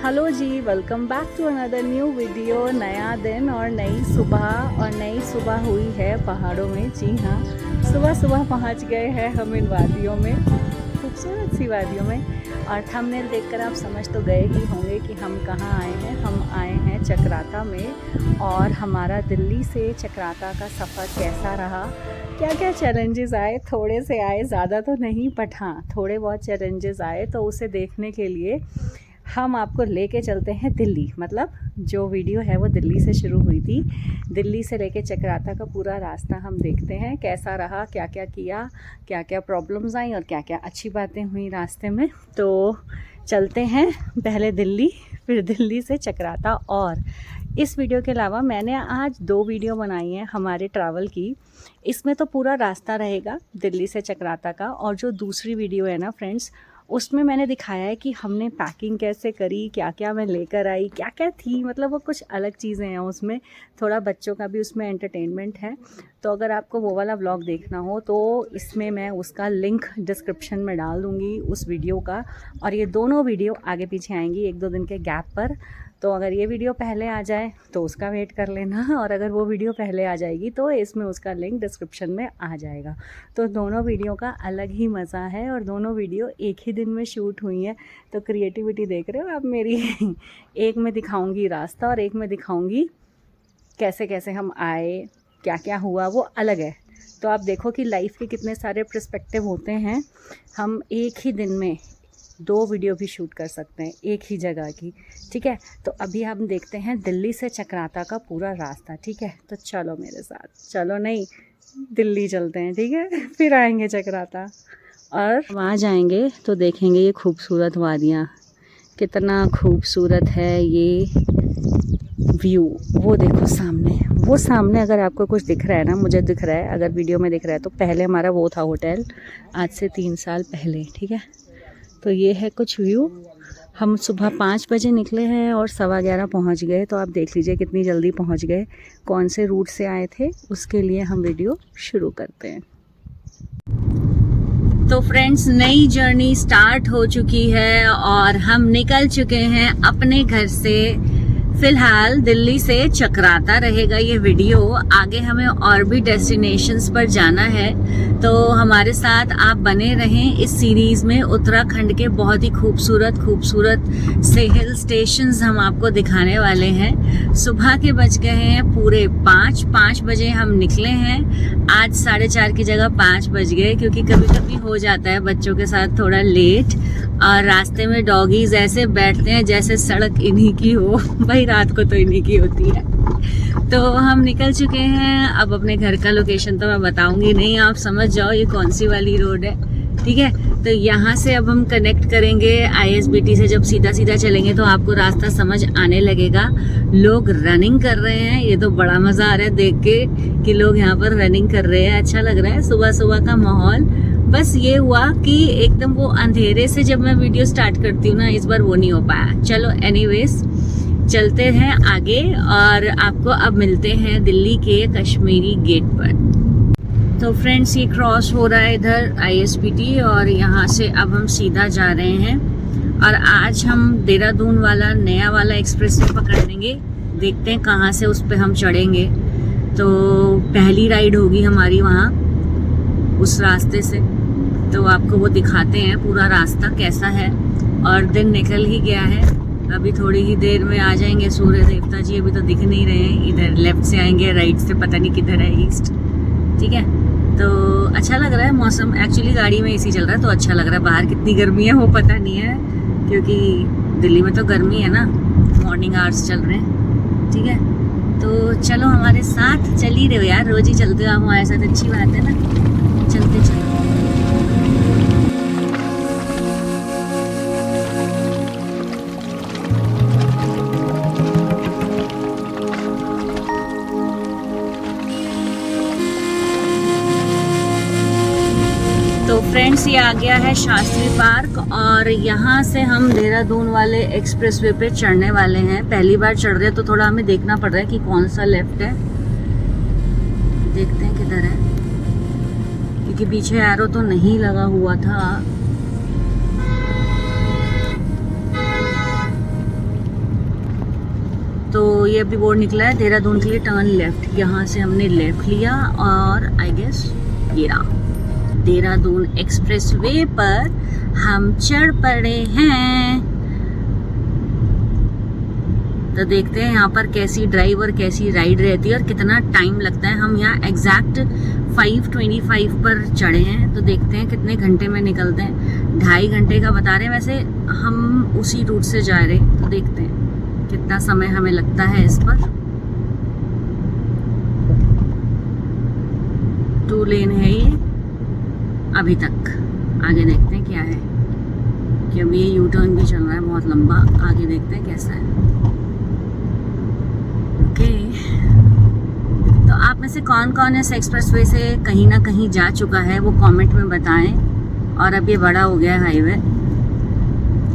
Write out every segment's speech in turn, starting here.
Hello जी, welcome back to another new video. नया दिन और नई सुबह हुई है पहाड़ों में। जी हाँ, सुबह सुबह पहुंच गए हैं हम इन वादियों में, खूबसूरत सी वादियों में। और थंबनेल देखकर आप समझ तो गए ही होंगे कि हम कहाँ आए हैं। हम आए हैं चक्राता में। और हमारा दिल्ली से चक्राता का सफ़र कैसा रहा, क्या क्या चैलेंजेस आए, थोड़े से आए, ज़्यादा तो नहीं, बट हाँ थोड़े बहुत चैलेंजेस आए। तो उसे देखने के लिए हम आपको लेके चलते हैं दिल्ली। मतलब जो वीडियो है वो दिल्ली से शुरू हुई थी। दिल्ली से लेके चक्राता का पूरा रास्ता हम देखते हैं कैसा रहा, क्या क्या किया, क्या क्या प्रॉब्लम्स आई और क्या क्या अच्छी बातें हुई रास्ते में। तो चलते हैं पहले दिल्ली, फिर दिल्ली से चक्राता। और इस वीडियो के अलावा मैंने आज 2 वीडियो बनाई हैं हमारे ट्रैवल की। इसमें तो पूरा रास्ता रहेगा दिल्ली से चक्राता का, और जो दूसरी वीडियो है ना फ्रेंड्स, उसमें मैंने दिखाया है कि हमने पैकिंग कैसे करी, क्या क्या मैं लेकर आई, क्या क्या थी। मतलब वो कुछ अलग चीज़ें हैं उसमें, थोड़ा बच्चों का भी उसमें एंटरटेनमेंट है। तो अगर आपको वो वाला व्लॉग देखना हो तो इसमें मैं उसका लिंक डिस्क्रिप्शन में डाल दूँगी उस वीडियो का। और ये दोनों वीडियो आगे पीछे आएंगी 1-2 दिन के गैप पर। तो अगर ये वीडियो पहले आ जाए तो उसका वेट कर लेना, और अगर वो वीडियो पहले आ जाएगी तो इसमें उसका लिंक डिस्क्रिप्शन में आ जाएगा। तो दोनों वीडियो का अलग ही मज़ा है, और दोनों वीडियो एक ही दिन में शूट हुई हैं। तो क्रिएटिविटी देख रहे हो आप मेरी। एक में दिखाऊंगी रास्ता और एक में दिखाऊंगी कैसे कैसे हम आए, क्या क्या हुआ, वो अलग है। तो आप देखो कि लाइफ के कितने सारे पर्सपेक्टिव होते हैं। हम एक ही दिन में 2 वीडियो भी शूट कर सकते हैं एक ही जगह की। ठीक है, तो अभी हम देखते हैं दिल्ली से चक्राता का पूरा रास्ता। ठीक है, तो चलो मेरे साथ, चलो नहीं दिल्ली चलते हैं। ठीक है, फिर आएंगे चक्राता और वहाँ जाएंगे तो देखेंगे ये खूबसूरत वादियाँ। कितना खूबसूरत है ये व्यू। वो देखो सामने, वो सामने अगर आपको कुछ दिख रहा है ना, मुझे दिख रहा है, अगर वीडियो में दिख रहा है तो पहले हमारा वो था होटल, आज से 3 साल पहले। ठीक है, तो ये है कुछ व्यू। हम सुबह 5 बजे निकले हैं और 11:15 पहुंच गए। तो आप देख लीजिए कितनी जल्दी पहुंच गए। कौन से रूट से आए थे उसके लिए हम वीडियो शुरू करते हैं। तो फ्रेंड्स, नई जर्नी स्टार्ट हो चुकी है और हम निकल चुके हैं अपने घर से। फिलहाल दिल्ली से चक्राता रहेगा ये वीडियो, आगे हमें और भी डेस्टिनेशंस पर जाना है। तो हमारे साथ आप बने रहें इस सीरीज में। उत्तराखंड के बहुत ही खूबसूरत से हिल स्टेशंस हम आपको दिखाने वाले हैं। सुबह के बज गए हैं पूरे 5 बजे हम निकले हैं। आज 4:30 की जगह 5 बज गए, क्योंकि कभी कभी हो जाता है बच्चों के साथ थोड़ा लेट। और रास्ते में डॉगीज ऐसे बैठते हैं जैसे सड़क इन्हीं की हो। भाई रात को तो इन्हीं की होती है। तो हम निकल चुके हैं। अब अपने घर का लोकेशन तो मैं बताऊंगी नहीं, आप समझ जाओ ये कौन सी वाली रोड है। ठीक है, तो यहाँ से अब हम कनेक्ट करेंगे ISBT से। जब सीधा सीधा चलेंगे तो आपको रास्ता समझ आने लगेगा। लोग रनिंग कर रहे हैं, ये तो बड़ा मजा आ रहा है देख के कि लोग यहाँ पर रनिंग कर रहे हैं। अच्छा लग रहा है सुबह सुबह का माहौल। बस ये हुआ कि एकदम वो अंधेरे से जब मैं वीडियो स्टार्ट करती हूँ ना, इस बार वो नहीं हो पाया। चलो एनीवेज, चलते हैं आगे और आपको अब मिलते हैं दिल्ली के कश्मीरी गेट पर। तो फ्रेंड्स, ये क्रॉस हो रहा है इधर ISBT, और यहाँ से अब हम सीधा जा रहे हैं। और आज हम देहरादून वाला नया वाला एक्सप्रेस वे पकड़ लेंगे। देखते हैं कहाँ से उस पर हम चढ़ेंगे। तो पहली राइड होगी हमारी वहाँ उस रास्ते से। तो आपको वो दिखाते हैं पूरा रास्ता कैसा है। और दिन निकल ही गया है, अभी थोड़ी ही देर में आ जाएंगे सूर्य देवता जी। अभी तो दिख नहीं रहे हैं, इधर लेफ्ट से आएंगे, राइट से पता नहीं किधर है, ईस्ट। ठीक है, तो अच्छा लग रहा है मौसम। एक्चुअली गाड़ी में AC चल रहा है तो अच्छा लग रहा है। बाहर कितनी गर्मी है वो पता नहीं है, क्योंकि दिल्ली में तो गर्मी है ना, मॉर्निंग आवर्स चल रहे हैं। ठीक है, तो चलो हमारे साथ चल ही रहे हो यार, रोज ही चलते हो आप हमारे साथ, अच्छी बात है ना। चलते चलो। तो फ्रेंड्स, ये आ गया है शास्त्री पार्क, और यहाँ से हम देहरादून वाले एक्सप्रेसवे पे चढ़ने वाले हैं। पहली बार चढ़ रहे हैं तो थोड़ा हमें देखना पड़ रहा है कि कौन सा लेफ्ट है। देखते हैं किधर है, क्योंकि पीछे एरो तो नहीं लगा हुआ था। तो ये अभी बोर्ड निकला है देहरादून के लिए टर्न लेफ्ट। यहाँ से हमने लेफ्ट लिया और आई गेस ये रहा देहरादून एक्सप्रेसवे पर हम चढ़ पड़े हैं। तो देखते हैं यहाँ पर कैसी ड्राइव और कैसी राइड रहती है और कितना टाइम लगता है। हम यहाँ एग्जैक्ट 5:25 पर चढ़े हैं, तो देखते हैं कितने घंटे में निकलते हैं। 2.5 घंटे का बता रहे हैं, वैसे हम उसी रूट से जा रहे हैं, तो देखते हैं कितना समय हमें लगता है इस पर। 2 लेन है ये अभी तक, आगे देखते हैं क्या है, कि अभी ये यू टर्न भी चल रहा है बहुत लंबा। आगे देखते हैं कैसा है। तो आप में से कौन कौन इस एक्सप्रेसवे से कहीं ना कहीं जा चुका है वो कमेंट में बताएं। और अब ये बड़ा हो गया है हाईवे।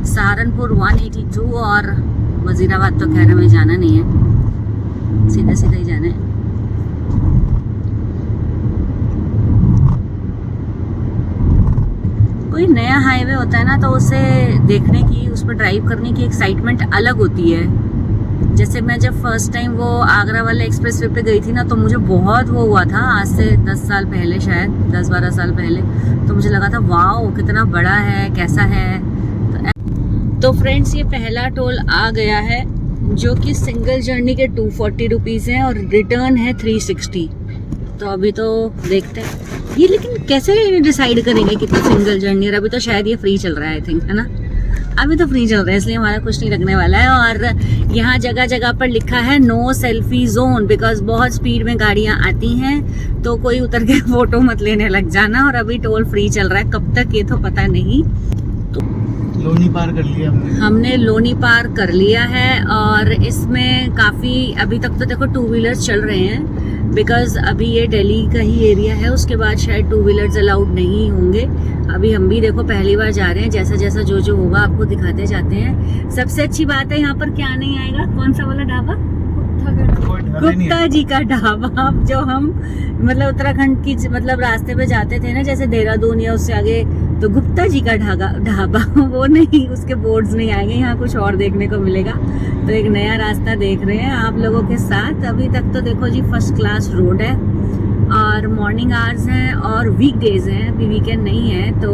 सहारनपुर 182 और वजीराबाद तो खैर हमें जाना नहीं है, सीधा सीधा ही जाना है। कोई नया हाईवे होता है ना तो उसे देखने की, उस पर ड्राइव करने की एक्साइटमेंट अलग होती है। जैसे मैं जब फर्स्ट टाइम वो आगरा वाले एक्सप्रेसवे पे गई थी ना, तो मुझे बहुत वो हुआ था, आज से 10 साल पहले, शायद 10-12 साल पहले। तो मुझे लगा था वाओ कितना बड़ा है, कैसा है। तो फ्रेंड्स ये पहला टोल आ गया है, जो कि सिंगल जर्नी के 240 रुपीज़ है और रिटर्न है 360। तो अभी तो देखते हैं ये, लेकिन कैसे डिसाइड करेंगे कितनी सिंगल जर्नी। और अभी तो शायद ये फ्री चल रहा है, आई थिंक, है ना। अभी तो फ्री चल रहा है, इसलिए हमारा कुछ नहीं लगने वाला है। और यहाँ जगह जगह पर लिखा है नो सेल्फी जोन, बिकॉज बहुत स्पीड में गाड़ियाँ आती हैं, तो कोई उतर के फोटो मत लेने लग जाना। और अभी टोल फ्री चल रहा है, कब तक ये तो पता नहीं। तो लोनी पार कर लिया हमने लोनी पार कर लिया है। और इसमें काफ़ी अभी तक तो देखो 2 व्हीलर्स चल रहे हैं, बिकॉज अभी ये दिल्ली का ही एरिया है, उसके बाद शायद 2 व्हीलर्स अलाउड नहीं होंगे। अभी हम भी देखो पहली बार जा रहे हैं, जैसा जैसा जो होगा आपको दिखाते जाते हैं। सबसे अच्छी बात है यहाँ पर क्या नहीं आएगा, कौन सा वाला ढाबा, गुप्ता जी का ढाबा। जो हम मतलब उत्तराखंड की मतलब रास्ते पे जाते थे ना, जैसे देहरादून या उससे आगे, तो गुप्ता जी का ढाबा वो नहीं, उसके बोर्ड्स नहीं आएंगे, यहाँ कुछ और देखने को मिलेगा। तो एक नया रास्ता देख रहे हैं आप लोगों के साथ। अभी तक तो देखो जी फर्स्ट क्लास रोड है और मॉर्निंग आवर्स हैं और वीकडेज हैं, अभी वीकेंड नहीं है, तो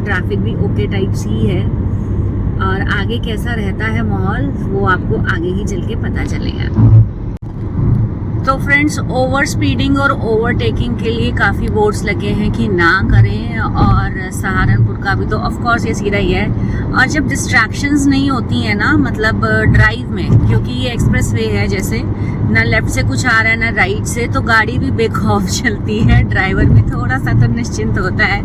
ट्रैफिक भी ओके टाइप्स ही है। और आगे कैसा रहता है माहौल वो आपको आगे ही चल के पता चलेगा। तो फ्रेंड्स ओवर स्पीडिंग और ओवरटेकिंग के लिए काफ़ी बोर्ड्स लगे हैं कि ना करें। और सहारनपुर का भी तो ऑफ कोर्स ये सीधा ही है। और जब डिस्ट्रैक्शंस नहीं होती हैं ना, मतलब ड्राइव में, क्योंकि ये एक्सप्रेसवे है, जैसे ना लेफ्ट से कुछ आ रहा है ना राइट से, तो गाड़ी भी बेखौफ चलती है, ड्राइवर भी थोड़ा सा तो निश्चिंत होता है।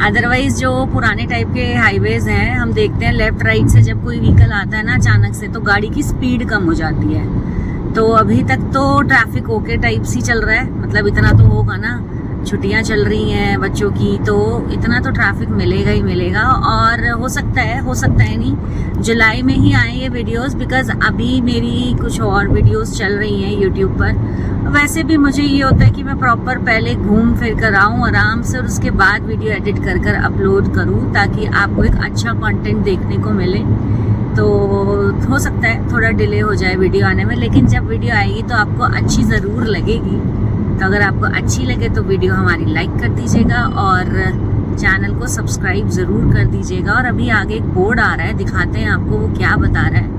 अदरवाइज जो पुराने टाइप के हाईवेज हैं, हम देखते हैं लेफ्ट राइट से जब कोई व्हीकल आता है ना अचानक से, तो गाड़ी की स्पीड कम हो जाती है। तो अभी तक तो ट्रैफिक ओके टाइप सी चल रहा है, मतलब इतना तो होगा ना, छुट्टियां चल रही हैं बच्चों की, तो इतना तो ट्रैफिक मिलेगा ही मिलेगा। और हो सकता है नहीं, जुलाई में ही आए ये वीडियोस, बिकॉज अभी मेरी कुछ और वीडियोस चल रही हैं यूट्यूब पर। वैसे भी मुझे ये होता है कि मैं प्रॉपर पहले घूम फिर कर आऊँ आराम से, और उसके बाद वीडियो एडिट कर अपलोड करूँ, ताकि आपको एक अच्छा कंटेंट देखने को मिले। तो हो सकता है थोड़ा डिले हो जाए वीडियो आने में, लेकिन जब वीडियो आएगी तो आपको अच्छी ज़रूर लगेगी। तो अगर आपको अच्छी लगे तो वीडियो हमारी लाइक कर दीजिएगा और चैनल को सब्सक्राइब ज़रूर कर दीजिएगा। और अभी आगे एक बोर्ड आ रहा है, दिखाते हैं आपको वो क्या बता रहा है।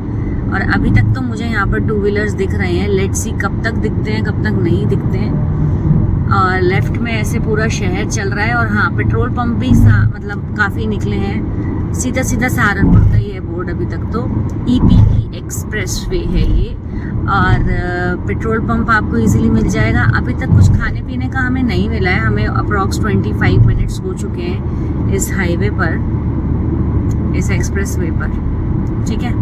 और अभी तक तो मुझे यहाँ पर 2 व्हीलर्स दिख रहे हैं, लेट्स सी कब तक दिखते हैं कब तक नहीं दिखते हैं। और लेफ्ट में ऐसे पूरा शहर चल रहा है। और हाँ, पेट्रोल पंप भी मतलब काफ़ी निकले हैं, सीधा सीधा सहारनपुर का ही है बोर्ड। अभी तक तो EPE एक्सप्रेसवे है ये। और पेट्रोल पंप आपको इजीली मिल जाएगा। अभी तक कुछ खाने पीने का हमें नहीं मिला है, हमें अप्रॉक्स 25 मिनट्स हो चुके हैं इस हाईवे पर, इस एक्सप्रेसवे पर, ठीक है।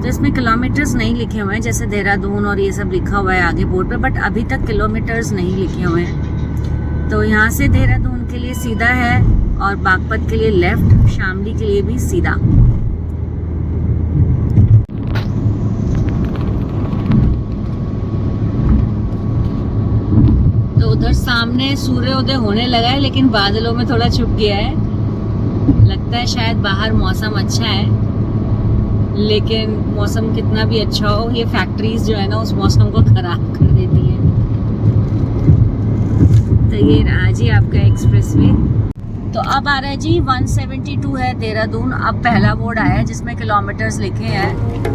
तो इसमें किलोमीटर्स नहीं लिखे हुए हैं, जैसे देहरादून और ये सब लिखा हुआ है आगे बोर्ड पे, बट अभी तक किलोमीटर्स नहीं लिखे हुए हैं। तो यहाँ से देहरादून के लिए सीधा है और बागपत के लिए लेफ्ट, शामली के लिए भी सीधा। तो उधर सामने सूर्योदय होने लगा है, लेकिन बादलों में थोड़ा छुप गया है। लगता है शायद बाहर मौसम अच्छा है। लेकिन मौसम कितना भी अच्छा हो, ये फैक्ट्रीज जो है ना उस मौसम को खराब कर देती हैं। तो ये रहा जी आपका एक्सप्रेसवे। तो अब आ रहा है जी 172 है देहरादून। अब पहला बोर्ड आया है जिसमें किलोमीटर्स लिखे हैं।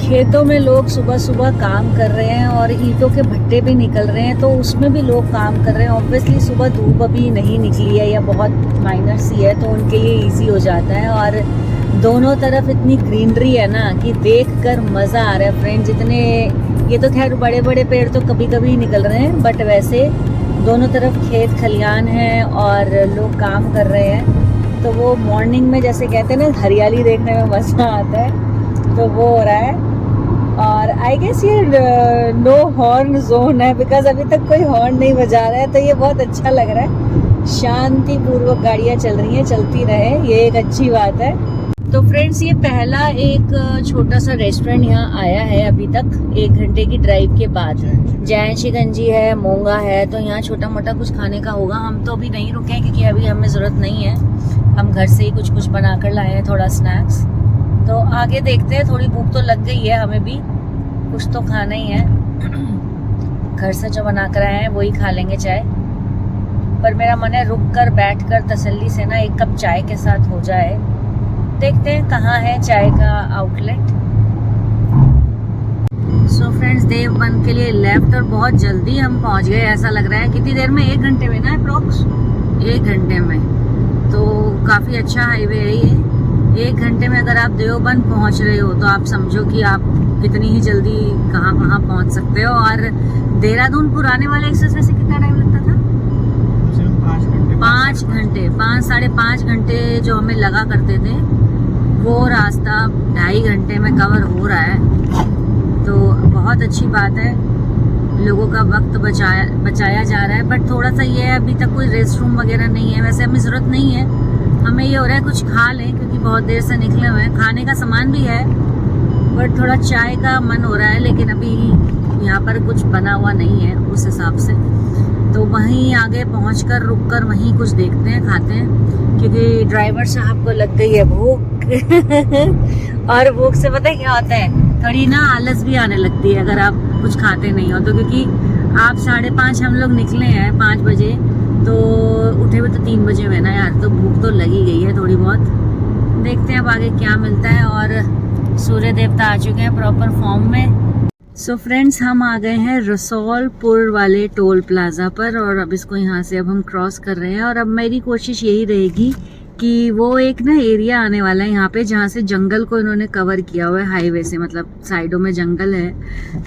खेतों में लोग सुबह सुबह काम कर रहे हैं और ईंटों के भट्टे भी निकल रहे हैं, तो उसमें भी लोग काम कर रहे हैं। ऑब्वियसली सुबह धूप अभी नहीं निकली है या बहुत माइनर सी है, तो उनके लिए इजी हो जाता है। और दोनों तरफ इतनी ग्रीनरी है ना कि देखकर मज़ा आ रहा है फ्रेंड्स। इतने, ये तो खैर बड़े बड़े पेड़ तो कभी कभी निकल रहे हैं, बट वैसे दोनों तरफ खेत खलियान हैं और लोग काम कर रहे हैं। तो वो मॉर्निंग में जैसे कहते हैं ना हरियाली देखने में मज़ा आता है, तो वो हो रहा है। और आई गेस ये नो हॉर्न जोन है, बिकॉज अभी तक कोई हॉर्न नहीं बजा रहा है, तो ये बहुत अच्छा लग रहा है। शांति पूर्वक गाड़ियाँ चल रही हैं, चलती रहे, ये एक अच्छी बात है। तो फ्रेंड्स ये पहला एक छोटा सा रेस्टोरेंट यहाँ आया है अभी तक 1 घंटे की ड्राइव के बाद। जैन शिकंजी है, मोंगा है, तो यहाँ छोटा मोटा कुछ खाने का होगा। हम तो अभी नहीं रुके हैं क्योंकि अभी हमें ज़रूरत नहीं है, हम घर से ही कुछ कुछ बना कर लाए हैं, थोड़ा स्नैक्स। तो आगे देखते हैं, थोड़ी भूख तो लग गई है, हमें भी कुछ तो खाना ही है। घर से जो बना कर आए हैं वही खा लेंगे चाय, पर मेरा मन है रुक कर बैठ कर तसल्ली से ना 1 कप चाय के साथ हो जाए। देखते हैं कहाँ है चाय का आउटलेट। सो फ्रेंड्स देवबंद के लिए लेफ्ट, और बहुत जल्दी हम पहुँच गए ऐसा लग रहा है। कितनी देर में? 1 घंटे में ना अप्रोक्स 1 घंटे में। तो काफ़ी अच्छा हाईवे है ये। 1 घंटे में अगर आप देवबंद पहुंच रहे हो तो आप समझो कि आप कितनी ही जल्दी कहाँ पहुंच सकते हो। और देहरादून पुराने वाले एक्सप्रेसवे से कितना टाइम लगता था? 5 घंटे, 5-5.5 घंटे जो हमें लगा करते थे, वो रास्ता 2.5 घंटे में कवर हो रहा है। तो बहुत अच्छी बात है, लोगों का वक्त बचाया जा रहा है। बट थोड़ा सा ये है, अभी तक कोई रेस्ट रूम वगैरह नहीं है। वैसे हमें ज़रूरत नहीं है, हमें ये हो रहा है कुछ खा लें क्योंकि बहुत देर से निकले हुए हैं। खाने का सामान भी है, बट थोड़ा चाय का मन हो रहा है, लेकिन अभी यहाँ पर कुछ बना हुआ नहीं है उस हिसाब से। तो वहीं आगे पहुंचकर रुककर वहीं कुछ देखते हैं, खाते हैं, क्योंकि ड्राइवर साहब को लग गई है भूख। और भूख से पता है क्या होता है, थोड़ी ना आलस भी आने लगती है अगर आप कुछ खाते नहीं हो तो। क्योंकि आप 5:30 हम लोग निकले हैं 5 बजे, तो उठे हुए तो 3 बजे हुए ना यार, तो भूख तो लगी गई है थोड़ी बहुत। देखते हैं अब आगे क्या मिलता है। और सूर्य देवता आ चुके हैं प्रॉपर फॉर्म में। सो फ्रेंड्स हम आ गए हैं रसौलपुर वाले टोल प्लाजा पर, और अब इसको यहाँ से अब हम क्रॉस कर रहे हैं। और अब मेरी कोशिश यही रहेगी कि वो एक ना एरिया आने वाला है यहाँ पे जहाँ से जंगल को इन्होंने कवर किया हुआ है हाईवे से, मतलब साइडों में जंगल है।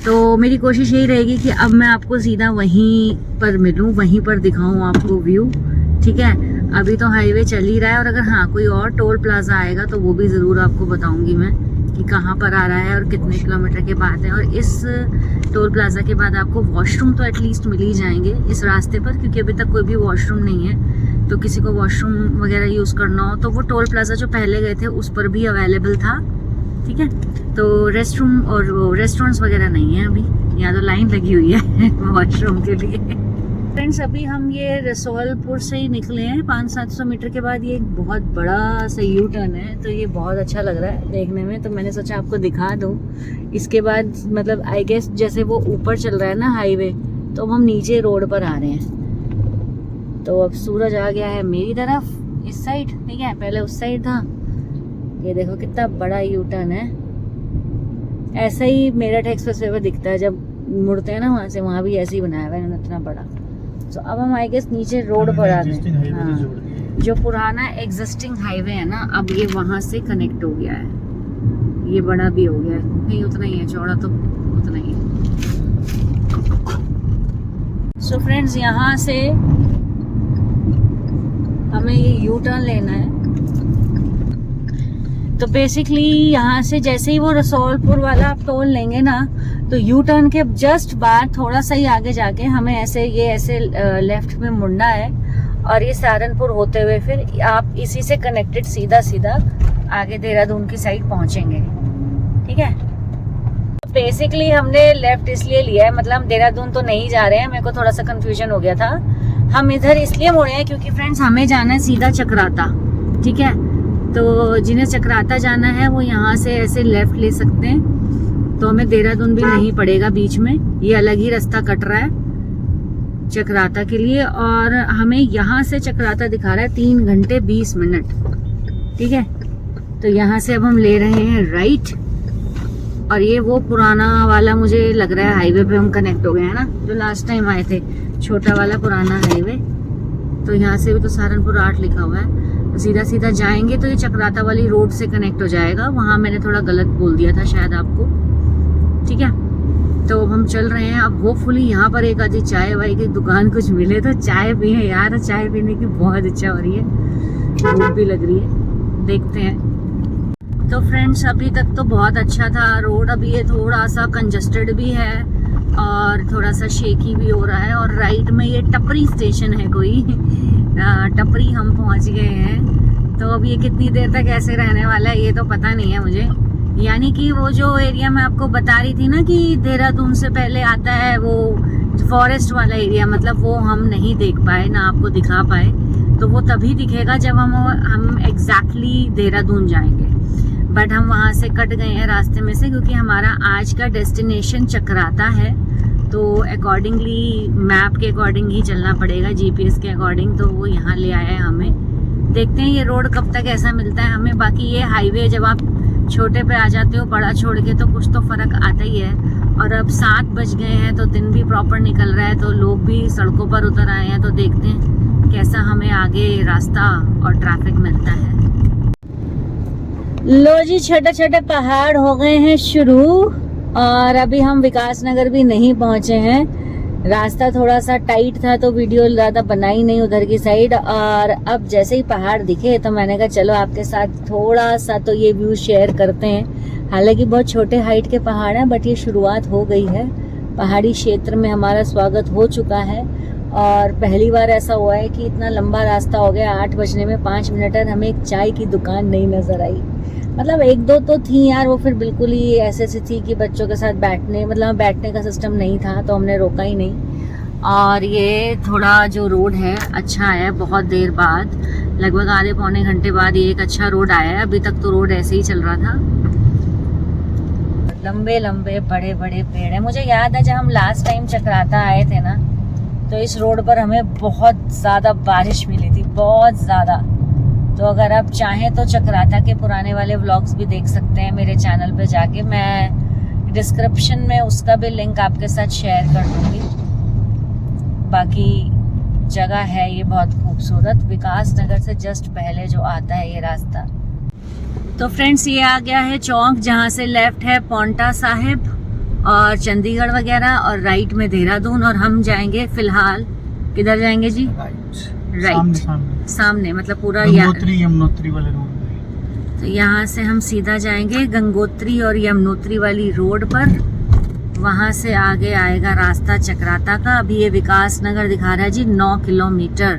तो मेरी कोशिश यही रहेगी कि अब मैं आपको सीधा वहीं पर मिलूँ, वहीं पर दिखाऊँ आपको व्यू, ठीक है। अभी तो हाईवे चल ही रहा है, और अगर हाँ कोई और टोल प्लाजा आएगा तो वो भी ज़रूर आपको बताऊँगी मैं कि कहाँ पर आ रहा है और कितने किलोमीटर के बाद है। और इस टोल प्लाजा के बाद आपको वॉशरूम तो एटलीस्ट मिल ही जाएंगे इस रास्ते पर, क्योंकि अभी तक कोई भी वॉशरूम नहीं है। तो किसी को वॉशरूम वगैरह यूज़ करना हो तो वो टोल प्लाजा जो पहले गए थे उस पर भी अवेलेबल था, ठीक है। तो रेस्ट रूम और रेस्टोरेंट्स वगैरह नहीं है अभी, यहाँ तो लाइन लगी हुई है वॉशरूम के लिए। फ्रेंड्स अभी हम ये रसौलपुर से ही निकले हैं, 500-700 मीटर के बाद ये एक बहुत बड़ा सा यू टर्न है। तो ये बहुत अच्छा लग रहा है देखने में, तो मैंने सोचा आपको दिखा दूँ। इसके बाद मतलब आई गेस जैसे वो ऊपर चल रहा है ना हाईवे, तो अब हम नीचे रोड पर आ रहे हैं। तो अब सूरज आ गया है मेरी तरफ इस साइड, ठीक है, पहले उस साइड था। ये देखो कितना बड़ा यू टर्न है। ऐसा ही मेरठ एक्सप्रेसवे पे दिखता है जब मुड़ते हैं ना वहाँ से, वहाँ भी ऐसे ही बनाया हुआ है इतना बड़ा। तो अब हम आई गेस नीचे रोड पर आ Existing गए। highway हाँ, से जोड़ दिए। जो पुराना एग्जिस्टिंग हाईवे है ना, अब ये वहां से कनेक्ट हो गया है, ये बड़ा भी हो गया है, नहीं उतना ही है, चौड़ा तो उतना ही है। सो फ्रेंड्स, यहाँ से हमें ये यू टर्न लेना है। तो बेसिकली यहाँ से जैसे ही वो रसौलपुर वाला आप टोल लेंगे ना, तो यू टर्न के जस्ट बाद थोड़ा सा ही आगे जाके हमें ऐसे लेफ्ट में मुड़ना है, और ये सहारनपुर होते हुए फिर आप इसी से कनेक्टेड सीधा सीधा आगे देहरादून की साइड पहुंचेंगे। ठीक है, बेसिकली हमने लेफ्ट इसलिए लिया है, मतलब हम देहरादून तो नहीं जा रहे हैं, मेरे को थोड़ा सा कंफ्यूजन हो गया था। हम इधर इसलिए मुड़े हैं क्योंकि फ्रेंड्स हमें जाना है सीधा चक्राता। ठीक है, तो जिन्हें चक्राता जाना है वो यहाँ से ऐसे लेफ्ट ले सकते हैं, तो हमें देहरादून भी नहीं पड़ेगा बीच में, ये अलग ही रास्ता कट रहा है चक्राता के लिए। और हमें यहाँ से चक्राता दिखा रहा है 3 घंटे 20 मिनट। ठीक है, तो यहाँ से अब हम ले रहे हैं राइट, और ये वो पुराना वाला मुझे लग रहा है हाईवे पे हम कनेक्ट हो गए हैं ना, जो लास्ट टाइम आए थे, छोटा वाला पुराना हाईवे। तो यहाँ से भी तो सहारनपुर 8 लिखा हुआ है, तो सीधा सीधा जाएंगे तो ये चक्राता वाली रोड से कनेक्ट हो जाएगा। वहाँ मैंने थोड़ा गलत बोल दिया था शायद आपको। ठीक है, तो हम चल रहे हैं। अब होपफुली यहाँ पर एक आधी चाय वाई की दुकान कुछ मिले तो चाय पिए यार, चाय पीने की बहुत इच्छा हो रही है, भूख भी लग रही है, देखते हैं। तो फ्रेंड्स, अभी तक तो बहुत अच्छा था रोड, अभी ये थोड़ा सा कंजस्टेड भी है और थोड़ा सा शेकी भी हो रहा है। और राइट में ये टपरी स्टेशन है कोई टपरी हम पहुंच गए हैं। तो अब ये कितनी देर तक ऐसे रहने वाला है ये तो पता नहीं है मुझे। यानी कि वो जो एरिया मैं आपको बता रही थी ना कि देहरादून से पहले आता है वो फॉरेस्ट वाला एरिया, मतलब वो हम नहीं देख पाए ना आपको दिखा पाए, तो वो तभी दिखेगा जब हम एग्जैक्टली देहरादून जाएंगे। बट हम वहाँ से कट गए हैं रास्ते में से, क्योंकि हमारा आज का डेस्टिनेशन चक्राता है, तो अकॉर्डिंगली मैप के अकॉर्डिंग ही चलना पड़ेगा, जीपीएस के अकॉर्डिंग। तो वो यहाँ ले आया है हमें, देखते हैं ये रोड कब तक ऐसा मिलता है हमें। बाकी ये हाईवे जब आप छोटे पे आ जाते हो बड़ा छोड़ के तो कुछ तो फर्क आता ही है। और अब 7 बज गए हैं तो दिन भी प्रॉपर निकल रहा है, तो लोग भी सड़कों पर उतर आए हैं, तो देखते हैं कैसा हमें आगे रास्ता और ट्रैफिक मिलता है। लो जी, छोटे छोटे पहाड़ हो गए हैं शुरू, और अभी हम विकास नगर भी नहीं पहुंचे हैं। रास्ता थोड़ा सा टाइट था तो वीडियो ज्यादा बनाई नहीं उधर की साइड, और अब जैसे ही पहाड़ दिखे तो मैंने कहा चलो आपके साथ थोड़ा सा तो ये व्यू शेयर करते हैं। हालांकि बहुत छोटे हाइट के पहाड़ हैं, बट ये शुरुआत हो गई है, पहाड़ी क्षेत्र में हमारा स्वागत हो चुका है। और पहली बार ऐसा हुआ है कि इतना लंबा रास्ता हो गया, 8 बजने में 5 मिनट और हमें एक चाय की दुकान नहीं नजर आई। मतलब 1-2 तो थी यार, वो फिर बिल्कुल ही ऐसे थी कि बच्चों के साथ बैठने का सिस्टम नहीं था, तो हमने रोका ही नहीं। और ये थोड़ा जो रोड है अच्छा है, बहुत देर बाद, लगभग आधे पौने घंटे बाद ये एक अच्छा रोड आया है। अभी तक तो रोड ऐसे ही चल रहा था। लंबे लंबे बड़े बड़े पेड़ है। मुझे याद है जब हम लास्ट टाइम चक्राता आए थे ना, तो इस रोड पर हमें बहुत ज़्यादा बारिश मिली थी, बहुत ज़्यादा। तो अगर आप चाहें तो चक्राता के पुराने वाले व्लॉग्स भी देख सकते हैं मेरे चैनल पे जाके, मैं डिस्क्रिप्शन में उसका भी लिंक आपके साथ शेयर कर दूंगी। बाकी जगह है ये बहुत खूबसूरत, विकास नगर से जस्ट पहले जो आता है ये रास्ता। तो फ्रेंड्स, ये आ गया है चौक, जहाँ से लेफ्ट है पौंटा साहिब और चंडीगढ़ वगैरह, और राइट में देहरादून। और हम जाएंगे फिलहाल, किधर जाएंगे जी? राइट, सामने मतलब पूरा यमुनोत्री वाले रोड में। तो यहाँ से हम सीधा जाएंगे गंगोत्री और यमुनोत्री वाली रोड पर, वहाँ से आगे आएगा रास्ता चक्राता का। अभी ये विकास नगर दिखा रहा है जी 9 किलोमीटर,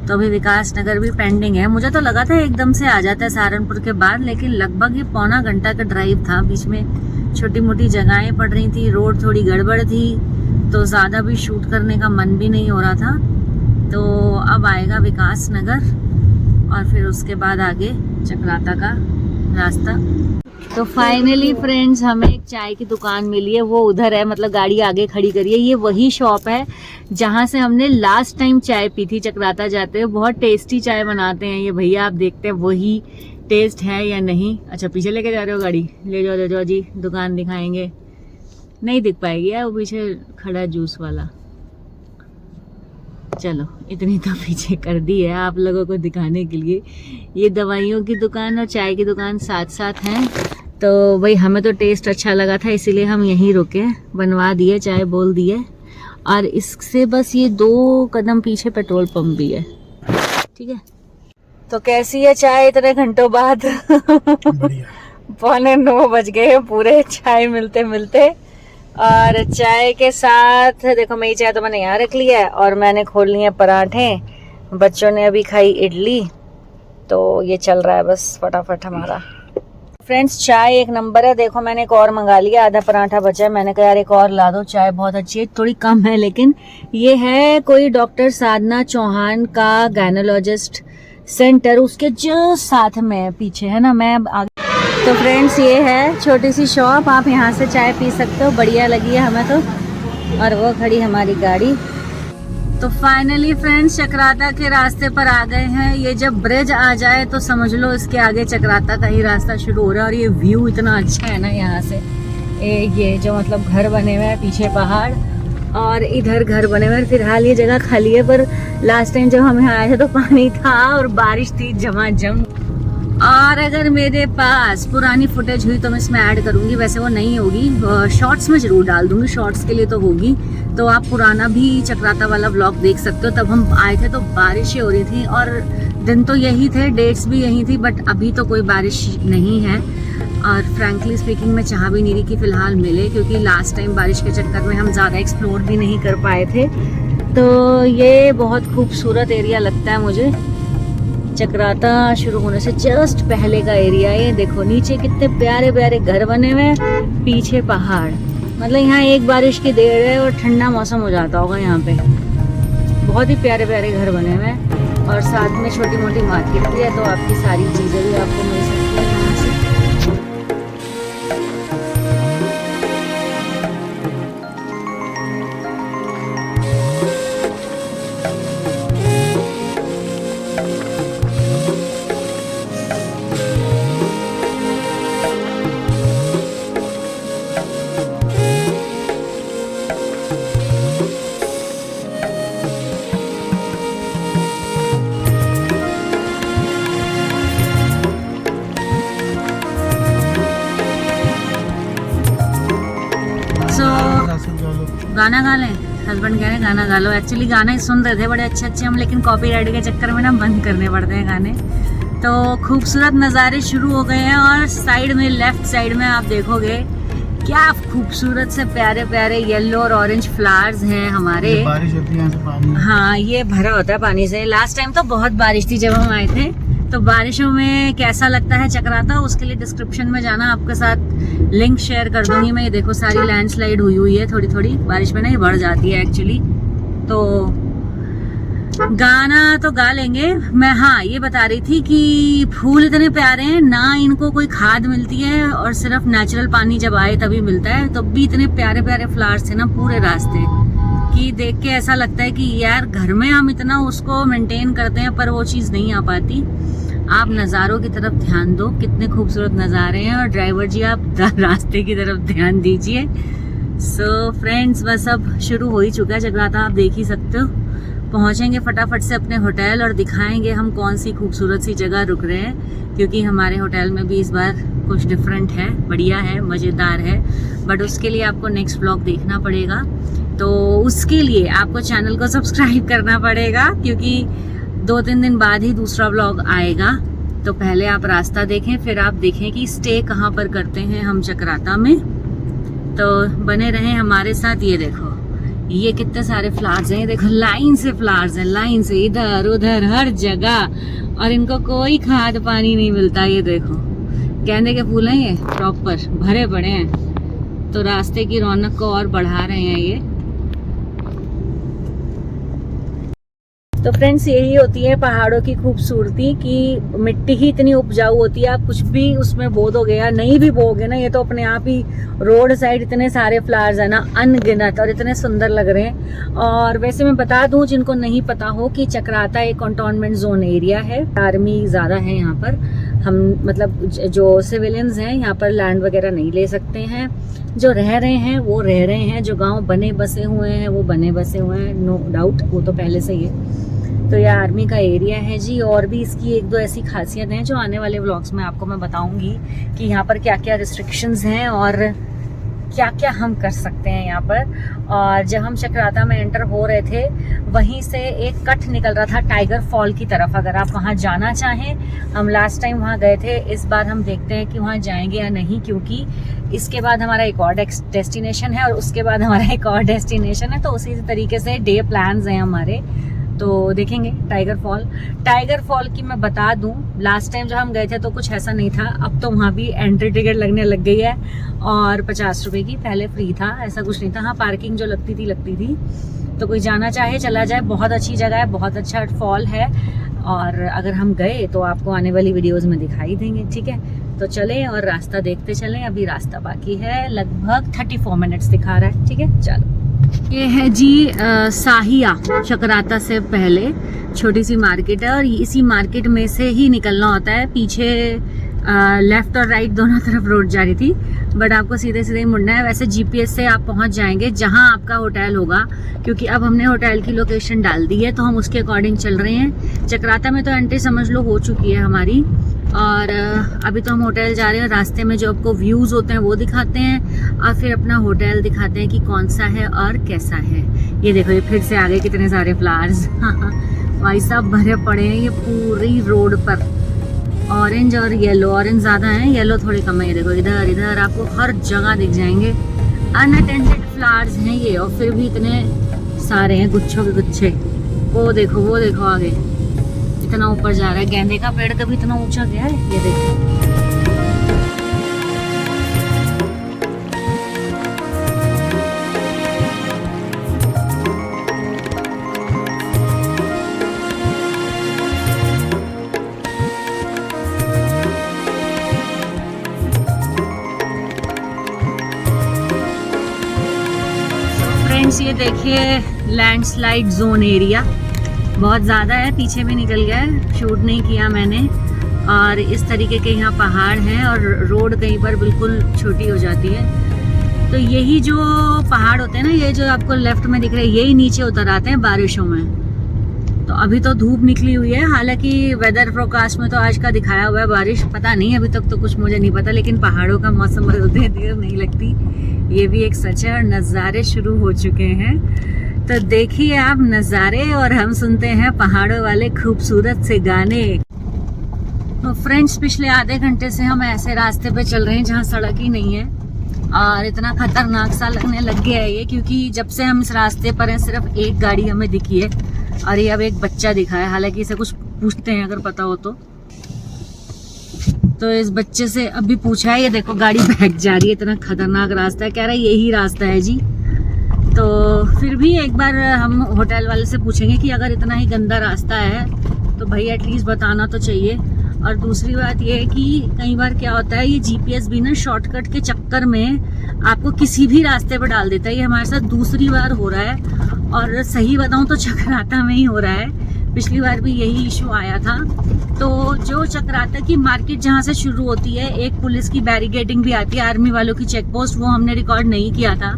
तो अभी विकास नगर भी पेंडिंग है। मुझे तो लगा था एकदम से आ जाता है सहारनपुर के बाद, लेकिन लगभग ये पौना घंटा का ड्राइव था। बीच में छोटी मोटी जगहें पड़ रही थी, रोड थोड़ी गड़बड़ थी, तो ज़्यादा भी शूट करने का मन भी नहीं हो रहा था। तो अब आएगा विकास नगर और फिर उसके बाद आगे चक्राता का रास्ता। तो फाइनली फ्रेंड्स, हमें एक चाय की दुकान मिली है, वो उधर है, मतलब गाड़ी आगे खड़ी करी है। ये वही शॉप है जहाँ से हमने लास्ट टाइम चाय पी थी चक्राता जाते हुए। बहुत टेस्टी चाय बनाते हैं ये भैया, आप देखते हैं वही टेस्ट है या नहीं। अच्छा, पीछे लेके जा रहे हो गाड़ी? ले जाओ जी, दुकान दिखाएंगे। नहीं दिख पाएगी यार, वो पीछे खड़ा जूस वाला। चलो इतनी तो पीछे कर दी है आप लोगों को दिखाने के लिए। ये दवाइयों की दुकान और चाय की दुकान साथ साथ हैं, तो भाई हमें तो टेस्ट अच्छा लगा था इसीलिए हम यहीं रुके, बनवा दिए, चाय बोल दिए। और इससे बस ये 2 कदम पीछे पेट्रोल पंप भी है। ठीक है, तो कैसी है चाय इतने घंटों बाद? बढ़िया। 8:45 बज गए पूरे चाय मिलते मिलते। और चाय के साथ देखो मेरी चाय तो मैंने यहाँ रख लिया है और मैंने खोल लिए पराठे, बच्चों ने अभी खाई इडली, तो ये चल रहा है बस फटाफट हमारा। फ्रेंड्स चाय एक नंबर है। देखो मैंने एक और मंगा लिया, आधा पराठा बचा है, मैंने कहा यार एक और ला दो, चाय बहुत अच्छी है, थोड़ी कम है लेकिन। ये है कोई डॉक्टर साधना चौहान का गायनोलॉजिस्ट सेंटर, उसके जस्ट साथ में पीछे है ना, मैं आगे। तो फ्रेंड्स ये है छोटी सी शॉप, आप यहाँ से चाय पी सकते हो, बढ़िया लगी है हमें तो। और वो खड़ी हमारी गाड़ी। तो फाइनली फ्रेंड्स चक्राता के रास्ते पर आ गए हैं। ये जब ब्रिज आ जाए तो समझ लो इसके आगे चक्राता का ही रास्ता शुरू हो रहा है। और ये व्यू इतना अच्छा है ना यहाँ से, ये जो मतलब घर बने हुए हैं, पीछे पहाड़ और इधर घर बने हुए हैं। फिलहाल ये जगह खाली है, पर लास्ट टाइम जब हम यहाँ आए थे तो पानी था और बारिश थी झमाझम। और अगर मेरे पास पुरानी फुटेज हुई तो मैं इसमें ऐड करूंगी, वैसे वो नहीं होगी, शॉर्ट्स में जरूर डाल दूंगी, शॉर्ट्स के लिए तो होगी। तो आप पुराना भी चक्राता वाला व्लॉग देख सकते हो। तब हम आए थे तो बारिश हो रही थी और दिन तो यही थे, डेट्स भी यही थी, बट अभी तो कोई बारिश नहीं है। और फ्रैंकली स्पीकिंग मैं चाह भी नहीं रही कि फ़िलहाल मिले, क्योंकि लास्ट टाइम बारिश के चक्कर में हम ज़्यादा एक्सप्लोर भी नहीं कर पाए थे। तो ये बहुत खूबसूरत एरिया लगता है मुझे, चक्राता शुरू होने से जस्ट पहले का एरिया। ये देखो नीचे कितने प्यारे प्यारे घर बने हुए हैं, पीछे पहाड़, मतलब यहाँ एक बारिश की देर है और ठंडा मौसम हो जाता होगा यहाँ पे। बहुत ही प्यारे प्यारे घर बने हुए हैं और साथ में छोटी मोटी मार्केट भी है, तो आपकी सारी चीज़ें भी आपको मिल सकती है यहाँ से। गाना गा लें, हस्बैंड कह रहे हैं गाना गा लो। एक्चुअली गाना ही सुन रहे थे बड़े अच्छे अच्छे हम, लेकिन कॉपीराइट के चक्कर में ना बंद करने पड़ते हैं गाने। तो खूबसूरत नज़ारे शुरू हो गए हैं और साइड में, लेफ्ट साइड में आप देखोगे क्या खूबसूरत से प्यारे प्यारे येलो और ऑरेंज फ्लावर्स हैं हमारे। बारिश होती है यहाँ से पानी, हाँ ये भरा होता है पानी से। लास्ट टाइम तो बहुत बारिश थी जब हम आए थे। तो बारिशों में कैसा लगता है चक्राता, उसके लिए डिस्क्रिप्शन में जाना, आपके साथ लिंक शेयर कर दूंगी मैं। ये देखो सारी लैंडस्लाइड हुई है, थोड़ी थोड़ी बारिश में नहीं बढ़ जाती है एक्चुअली। तो गाना तो गा लेंगे। मैं हाँ ये बता रही थी कि फूल इतने प्यारे हैं ना, इनको कोई खाद मिलती है और सिर्फ नेचुरल पानी जब आए तभी मिलता है। तो भी इतने प्यारे प्यारे फ्लावर्स थे ना पूरे रास्ते, कि देख के ऐसा लगता है कि यार घर में हम इतना उसको मेंटेन करते हैं पर वो चीज़ नहीं आ पाती। आप नज़ारों की तरफ ध्यान दो, कितने खूबसूरत नज़ारे हैं। और ड्राइवर जी आप रास्ते की तरफ ध्यान दीजिए। सो फ्रेंड्स बस अब शुरू हो ही चुका है चक्राता, आप देख ही सकते हो। पहुंचेंगे फटाफट से अपने होटल और दिखाएंगे हम कौन सी खूबसूरत सी जगह रुक रहे हैं, क्योंकि हमारे होटल में भी इस बार कुछ डिफरेंट है, बढ़िया है, मज़ेदार है। बट उसके लिए आपको नेक्स्ट व्लॉग देखना पड़ेगा। तो उसके लिए आपको चैनल को सब्सक्राइब करना पड़ेगा, क्योंकि 2-3 दिन बाद ही दूसरा व्लॉग आएगा। तो पहले आप रास्ता देखें, फिर आप देखें कि स्टे कहाँ पर करते हैं हम चक्राता में। तो बने रहें हमारे साथ। ये देखो ये कितने सारे फ्लावर्स हैं, देखो लाइन से फ्लावर्स हैं, लाइन से इधर उधर हर जगह, और इनको कोई खाद पानी नहीं मिलता। ये देखो गेंदे के फूल हैं, ये प्रॉपर भरे पड़े हैं, तो रास्ते की रौनक को और बढ़ा रहे हैं ये। तो फ्रेंड्स यही होती है पहाड़ों की खूबसूरती, कि मिट्टी ही इतनी उपजाऊ होती है, आप कुछ भी उसमें बो दोगे या नहीं भी बोगे ना, ये तो अपने आप ही रोड साइड इतने सारे फ्लावर्स है ना, अनगिनत, और इतने सुंदर लग रहे हैं। और वैसे मैं बता दूं जिनको नहीं पता हो कि चक्राता एक कंटोनमेंट जोन एरिया है, आर्मी ज़्यादा है यहाँ पर। हम मतलब जो सिविलियंस हैं यहाँ पर लैंड वगैरह नहीं ले सकते हैं, जो रह रहे हैं वो रह रहे हैं, जो गांव बने बसे हुए हैं वो बने बसे हुए हैं, नो डाउट, वो तो पहले से ही है। तो ये आर्मी का एरिया है जी। और भी इसकी एक दो ऐसी खासियत हैं जो आने वाले व्लॉग्स में आपको मैं बताऊंगी कि यहाँ पर क्या क्या रिस्ट्रिक्शंस हैं और क्या क्या हम कर सकते हैं यहाँ पर। और जब हम चक्राता में एंटर हो रहे थे वहीं से एक कट निकल रहा था टाइगर फॉल की तरफ। अगर आप वहाँ जाना चाहें, हम लास्ट टाइम वहाँ गए थे, इस बार हम देखते हैं कि वहाँ जाएंगे या नहीं, क्योंकि इसके बाद हमारा एक और डेस्टिनेशन है और उसके बाद हमारा एक और डेस्टिनेशन है। तो उसी तरीके से डे प्लान्स हैं हमारे, तो देखेंगे टाइगर फॉल की मैं बता दूं, लास्ट टाइम जब हम गए थे तो कुछ ऐसा नहीं था। अब तो वहाँ भी एंट्री टिकट लगने लग गई है और 50 रुपए की, पहले फ्री था, ऐसा कुछ नहीं था। हाँ, पार्किंग जो लगती थी। तो कोई जाना चाहे चला जाए, बहुत अच्छी जगह है, बहुत अच्छा फॉल है। और अगर हम गए तो आपको आने वाली वीडियोज़ में दिखाई देंगे, ठीक है। तो चलें और रास्ता देखते चलें। अभी रास्ता बाकी है, लगभग 34 मिनट्स दिखा रहा है, ठीक है। चलो, ये है जी साहिया, चक्राता से पहले छोटी सी मार्केट है और इसी मार्केट में से ही निकलना होता है। पीछे लेफ्ट और राइट दोनों तरफ रोड जा रही थी, बट आपको सीधे सीधे ही मुड़ना है। वैसे जीपीएस से आप पहुंच जाएंगे जहां आपका होटल होगा, क्योंकि अब हमने होटल की लोकेशन डाल दी है तो हम उसके अकॉर्डिंग चल रहे हैं। चक्राता में तो एंट्री समझ लो हो चुकी है हमारी, और अभी तो हम होटल जा रहे हैं। रास्ते में जो आपको व्यूज़ होते हैं वो दिखाते हैं और फिर अपना होटल दिखाते हैं कि कौन सा है और कैसा है। ये देखो, ये फिर से आगे कितने सारे फ्लावर्स भाई साहब भरे पड़े हैं ये पूरी रोड पर। ऑरेंज और येलो, ऑरेंज ज़्यादा है, येलो थोड़ी कम है। ये देखो, इधर इधर आपको हर जगह दिख जाएंगे। अनअटेंडेड फ्लावर्स हैं ये, और फिर भी इतने सारे हैं, गुच्छों के गुच्छे। वो देखो आगे इतना ऊपर जा रहा है। गेंदे का पेड़ कभी इतना ऊंचा गया है, ये देखो। फ्रेंड्स, ये देखिए लैंडस्लाइड जोन एरिया बहुत ज़्यादा है, पीछे भी निकल गया है, शूट नहीं किया मैंने। और इस तरीके के यहाँ पहाड़ हैं और रोड कहीं पर बिल्कुल छोटी हो जाती है। तो यही जो पहाड़ होते हैं ना, ये जो आपको लेफ्ट में दिख रहे हैं, यही नीचे उतर आते हैं बारिशों में। तो अभी तो धूप निकली हुई है, हालांकि वेदर फोरकास्ट में तो आज का दिखाया हुआ है बारिश, पता नहीं अभी तक तो कुछ मुझे नहीं पता, लेकिन पहाड़ों का मौसम बदलते देर नहीं लगती, ये भी एक सच है। और नज़ारे शुरू हो चुके हैं, तो देखिए आप नज़ारे और हम सुनते हैं पहाड़ों वाले खूबसूरत से गाने। तो फ्रेंड्स, पिछले आधे घंटे से हम ऐसे रास्ते पे चल रहे हैं जहाँ सड़क ही नहीं है और इतना खतरनाक सा लगने लग गया है ये, क्योंकि जब से हम इस रास्ते पर हैं सिर्फ एक गाड़ी हमें दिखी है और ये अब एक बच्चा दिखा है। हालांकि इसे कुछ पूछते हैं अगर पता हो तो इस बच्चे से अभी पूछा है, ये देखो गाड़ी बैठ जा रही है, इतना खतरनाक रास्ता है। कह रहा है यही रास्ता है जी। तो फिर भी एक बार हम होटल वाले से पूछेंगे कि अगर इतना ही गंदा रास्ता है तो भाई एटलीस्ट बताना तो चाहिए। और दूसरी बात ये है कि कई बार क्या होता है, ये जीपीएस भी ना शॉर्टकट के चक्कर में आपको किसी भी रास्ते पर डाल देता है। ये हमारे साथ दूसरी बार हो रहा है, और सही बताऊं तो चक्राता में ही हो रहा है। पिछली बार भी यही इशू आया था। तो जो चक्राता की मार्केट जहाँ से शुरू होती है, एक पुलिस की बैरिकेडिंग भी आती है, आर्मी वालों की चेक पोस्ट, वो हमने रिकॉर्ड नहीं किया था।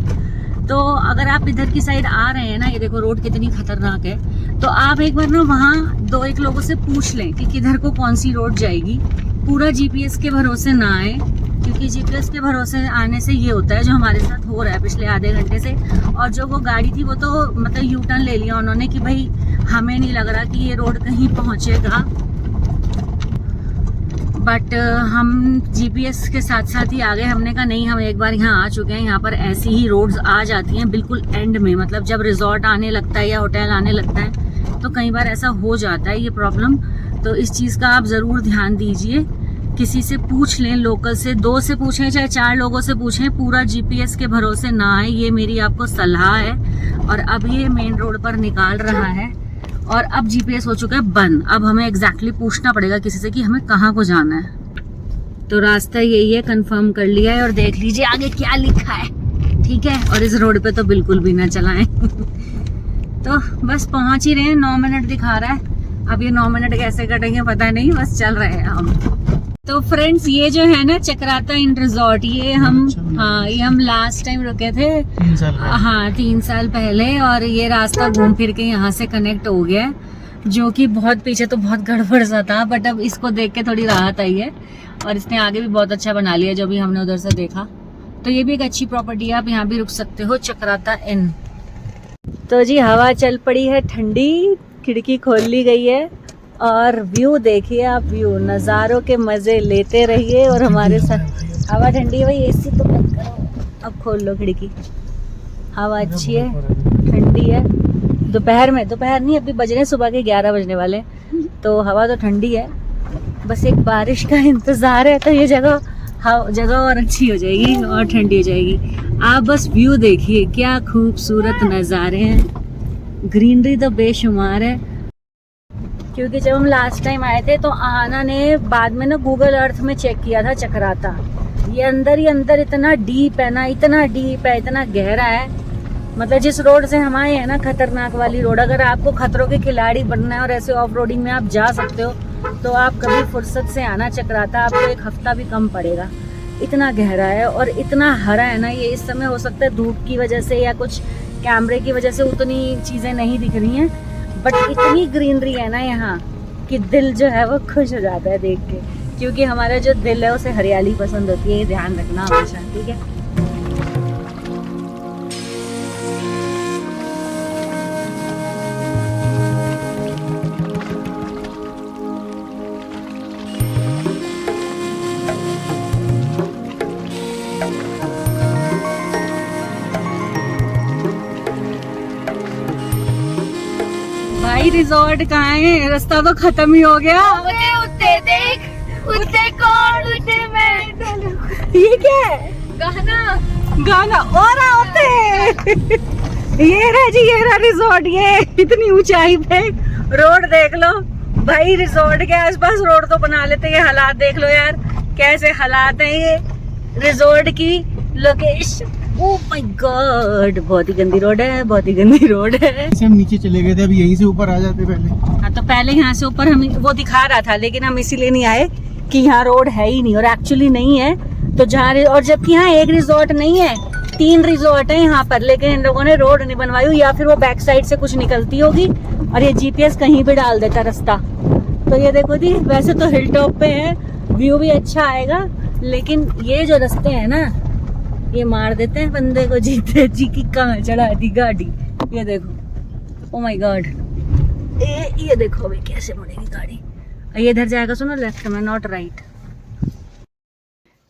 तो अगर आप इधर की साइड आ रहे हैं ना, ये देखो रोड कितनी खतरनाक है, तो आप एक बार ना वहाँ दो एक लोगों से पूछ लें कि किधर को कौन सी रोड जाएगी। पूरा जीपीएस के भरोसे ना आए, क्योंकि जीपीएस के भरोसे आने से ये होता है जो हमारे साथ हो रहा है पिछले आधे घंटे से। और जो वो गाड़ी थी वो तो मतलब यू टर्न ले लिया उन्होंने कि भाई हमें नहीं लग रहा कि ये रोड कहीं पहुँचेगा। बट हम जीपीएस के साथ साथ ही आ गए। हमने कहा नहीं, हम एक बार यहाँ आ चुके हैं, यहाँ पर ऐसी ही रोड्स आ जाती हैं बिल्कुल एंड में, मतलब जब रिजॉर्ट आने लगता है या होटल आने लगता है तो कई बार ऐसा हो जाता है ये प्रॉब्लम। तो इस चीज़ का आप ज़रूर ध्यान दीजिए, किसी से पूछ लें, लोकल से 2 से पूछें चाहे 4 लोगों से पूछें, पूरा जीपीएस के भरोसे ना आए, ये मेरी आपको सलाह है। और अब ये मेन रोड पर निकाल रहा है और अब जीपीएस हो चुका है बंद। अब हमें एग्जैक्टली पूछना पड़ेगा किसी से कि हमें कहाँ को जाना है। तो रास्ता यही है, कंफर्म कर लिया है, और देख लीजिए आगे क्या लिखा है, ठीक है। और इस रोड पे तो बिल्कुल भी ना चलाएं। तो बस पहुंच ही रहे हैं, 9 मिनट दिखा रहा है। अब ये 9 मिनट कैसे कटेंगे पता नहीं, बस चल रहे हैं हम। तो फ्रेंड्स ये जो है ना चक्राता इन रिजॉर्ट, ये हम लास्ट टाइम रुके थे 3 साल पहले। हाँ 3 साल पहले, और ये रास्ता घूम फिर के यहाँ से कनेक्ट हो गया, जो कि बहुत पीछे तो बहुत गड़बड़ सा था, बट अब इसको देख के थोड़ी राहत आई है। और इसने आगे भी बहुत अच्छा बना लिया जो भी हमने उधर से देखा। तो ये भी एक अच्छी प्रॉपर्टी है, आप यहाँ भी रुक सकते हो, चक्राता इन। तो जी हवा चल पड़ी है ठंडी, खिड़की खोल ली गई है और व्यू देखिए आप, व्यू नज़ारों के मज़े लेते रहिए और हमारे साथ। हवा ठंडी है भाई, एसी तो बंद करो, अब खोल लो खिड़की। हवा अच्छी है, ठंडी है। दोपहर नहीं, अभी बज रहे हैं सुबह के 11 बजने वाले, तो हवा तो ठंडी है, बस एक बारिश का इंतज़ार है, तो ये जगह और अच्छी हो जाएगी और ठंडी हो जाएगी। आप बस व्यू देखिए, क्या खूबसूरत नज़ारे हैं, ग्रीनरी तो बेशुमार है। क्योंकि जब हम लास्ट टाइम आए थे तो आहाना ने बाद में ना गूगल अर्थ में चेक किया था चक्राता, ये अंदर ही अंदर इतना डीप है ना, इतना डीप है, इतना गहरा है। मतलब जिस रोड से हम आए हैं ना, खतरनाक वाली रोड, अगर आपको खतरों के खिलाड़ी बनना है और ऐसे ऑफ रोडिंग में आप जा सकते हो तो आप कभी फुर्सत से आना चक्राता, आपको 1 हफ्ता भी कम पड़ेगा। इतना गहरा है और इतना हरा है ना, ये इस समय हो सकता है धूप की वजह से या कुछ कैमरे की वजह से उतनी चीज़ें नहीं दिख रही हैं, बट इतनी ग्रीनरी है ना यहाँ कि दिल जो है वो खुश हो जाता है देख के, क्योंकि हमारा जो दिल है उसे हरियाली पसंद होती है, ये ध्यान रखना हमेशा, ठीक है। भाई रिजॉर्ट कहाँ है, रास्ता तो खत्म ही हो गया। उते देख, उते कौन, उते मैं। ये क्या है? गाना और होते ये रहा रिजॉर्ट, ये इतनी ऊंचाई पे रोड देख लो भाई। रिजॉर्ट के आसपास रोड तो बना लेते, ये हालात देख लो यार, कैसे हालात हैं ये रिजॉर्ट की लोकेशन। ओह माय गॉड, बहुत ही गंदी रोड है, बहुत ही गंदी रोड है। हम नीचे चले गए थे, अभी यहीं से ऊपर आ जाते पहले। हाँ तो पहले यहाँ से ऊपर हम वो दिखा रहा था, लेकिन हम इसीलिए नहीं आए कि यहाँ रोड है ही नहीं, और एक्चुअली नहीं है। तो जहाँ, और जबकि यहाँ एक रिजॉर्ट नहीं है, 3 रिजॉर्ट है यहाँ पर, लेकिन इन लोगों ने रोड नहीं बनवाई हुई, या फिर वो बैक साइड से कुछ निकलती होगी और ये जीपीएस कहीं भी डाल देता रास्ता। तो ये देखो जी, वैसे तो हिल टॉप पे है, व्यू भी अच्छा आएगा, लेकिन ये जो रास्ते हैं ना, ये मार देते हैं बंदे को। जीते जी की कहाँ चढ़ा दी गाड़ी, ये देखो, ओ माय गॉड, ये देखो अभी कैसे मुड़ेगी गाड़ी। ये इधर जाएगा, सुनो, लेफ्ट में, नॉट राइट।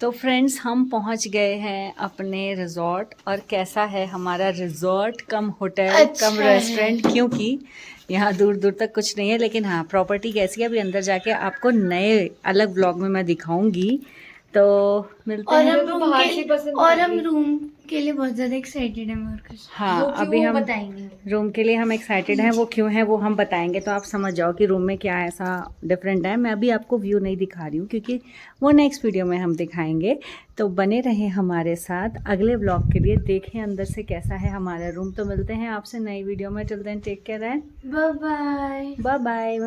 तो फ्रेंड्स हम पहुंच गए हैं अपने रिजॉर्ट, और कैसा है हमारा रिजॉर्ट कम होटल अच्छा कम रेस्टोरेंट, क्योंकि यहाँ दूर दूर तक कुछ नहीं है। लेकिन हाँ, प्रॉपर्टी कैसी है अभी अंदर जाके आपको नए अलग ब्लॉग में मैं दिखाऊंगी। तो मिलते हैं। और हम रूम के लिए बहुत ज्यादा एक्साइटेड हैं मार्कस। हाँ अभी हम बताएंगे रूम के लिए हम एक्साइटेड हैं, वो क्यों है वो हम बताएंगे, तो आप समझ जाओ कि रूम में क्या ऐसा डिफरेंट है। मैं अभी आपको व्यू नहीं दिखा रही हूँ क्योंकि वो नेक्स्ट वीडियो में हम दिखाएंगे। तो बने रहें हमारे साथ अगले व्लॉग के लिए, देखें अंदर से कैसा है हमारा रूम। तो मिलते हैं आपसे नई वीडियो में, till then take care and bye bye. Bye bye.